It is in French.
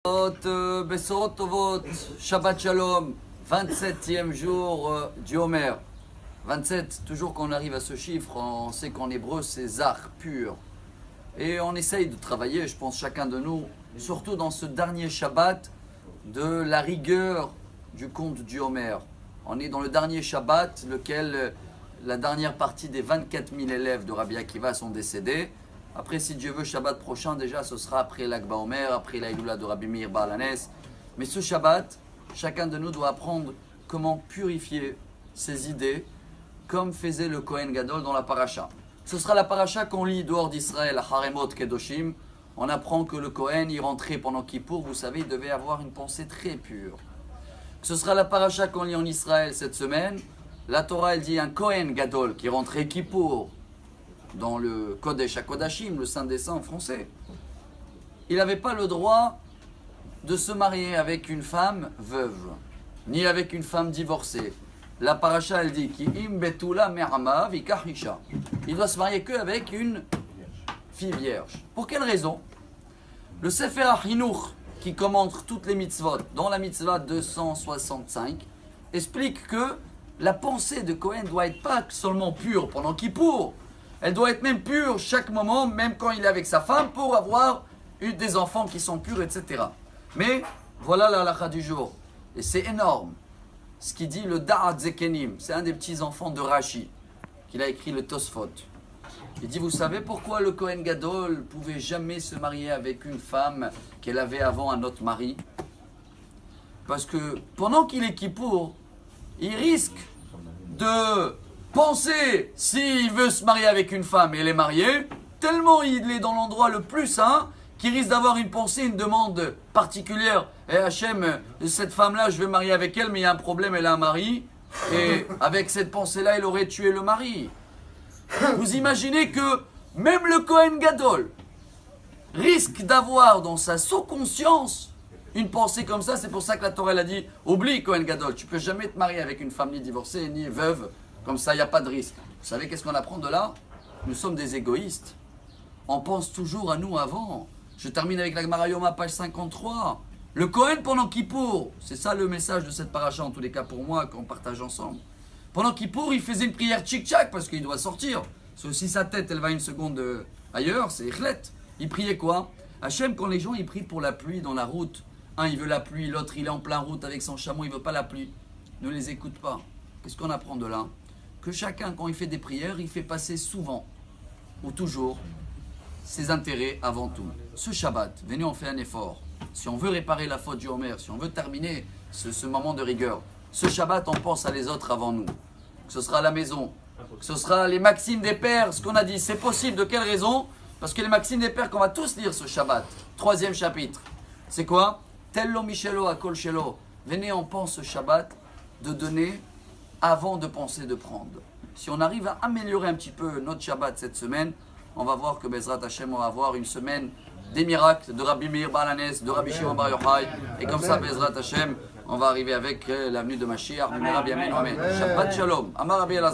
Bessorot Tovot, Shabbat Shalom, 27e jour du Homer. 27, toujours qu'on arrive à ce chiffre, on sait qu'en hébreu c'est Zar, pur. Et on essaye de travailler, je pense chacun de nous, surtout dans ce dernier Shabbat, de la rigueur du conte du Homer. On est dans le dernier Shabbat, lequel la dernière partie des 24 000 élèves de Rabbi Akiva sont décédés. Après, si Dieu veut, Shabbat prochain, déjà, ce sera après l'Ag BaOmer, après l'Aïloula de Rabbi Meir Baal Hanes. Mais ce Shabbat, chacun de nous doit apprendre comment purifier ses idées, comme faisait le Kohen Gadol dans la paracha. Ce sera la paracha qu'on lit dehors d'Israël, à Haremot Kedoshim. On apprend que le Kohen y rentrait pendant Kippour, vous savez, il devait avoir une pensée très pure. Ce sera la paracha qu'on lit en Israël cette semaine. La Torah, elle dit un Kohen Gadol qui rentrait Kippour dans le Kodesh HaKodashim, le Saint des Saints en français. Il n'avait pas le droit de se marier avec une femme veuve, ni avec une femme divorcée. La paracha, elle dit Ki im betula me'ama vikahisha. Il doit se marier qu'avec une fille vierge. Pour quelle raison? Le Sefer HaChinuch, qui commente toutes les mitzvot, dans la mitzvah 265, explique que la pensée de Kohen doit être pas seulement pure pendant Kippour, elle doit être même pure chaque moment, même quand il est avec sa femme, pour avoir eu des enfants qui sont purs, etc. Mais voilà la halakha du jour. Et c'est énorme. Ce qui dit le Da'at Zekenim, c'est un des petits-enfants de Rashi, qu'il a écrit le Tosfot. Il dit, vous savez pourquoi le Kohen Gadol ne pouvait jamais se marier avec une femme qu'elle avait avant un autre mari? Parce que pendant qu'il est Kippour, il risque de penser, s'il veut se marier avec une femme et elle est mariée, tellement il est dans l'endroit le plus saint, qu'il risque d'avoir une pensée, une demande particulière. Et Hachem, cette femme-là, je vais marier avec elle, mais il y a un problème, elle a un mari. Et avec cette pensée-là, il aurait tué le mari. Vous imaginez que même le Kohen Gadol risque d'avoir dans sa sous-conscience une pensée comme ça. C'est pour ça que la Torah elle a dit, oublie Kohen Gadol, tu ne peux jamais te marier avec une femme ni divorcée, ni veuve. Comme ça, il n'y a pas de risque. Vous savez qu'est-ce qu'on apprend de là? Nous sommes des égoïstes. On pense toujours à nous avant. Je termine avec la Gemara Yoma, page 53. Le Kohen pendant Kippour, c'est ça le message de cette paracha, en tous les cas pour moi, qu'on partage ensemble. Pendant Kippour, il faisait une prière tchik-tchak parce qu'il doit sortir. Parce que si sa tête, elle va une seconde ailleurs, c'est Ichlet. Il priait quoi? Hachem, quand les gens ils prient pour la pluie dans la route, un il veut la pluie, l'autre il est en plein route avec son chameau, il ne veut pas la pluie. Ne les écoute pas. Qu'est-ce qu'on apprend de là? Que chacun, quand il fait des prières, il fait passer souvent, ou toujours, ses intérêts avant tout. Ce Shabbat, venez, on fait un effort. Si on veut réparer la faute du Homer, si on veut terminer ce moment de rigueur, ce Shabbat, on pense à les autres avant nous. Que ce sera à la maison, que ce sera les maximes des pères, ce qu'on a dit. C'est possible, de quelle raison? Parce que les maximes des pères qu'on va tous lire ce Shabbat, 3e chapitre, c'est quoi? Tello Michelo à Kol Shelo. Venez, on pense ce Shabbat de donner avant de penser de prendre. Si on arrive à améliorer un petit peu notre Shabbat cette semaine, on va voir que Bezrat Hashem, on va avoir une semaine des miracles de Rabbi Meir Baal Hanes, de Rabbi Shimon Bar Yochai, et comme ça, Bezrat Hashem, on va arriver avec l'avenue de Mashiach. Shabbat Shalom. Amar Rabbi Elazar.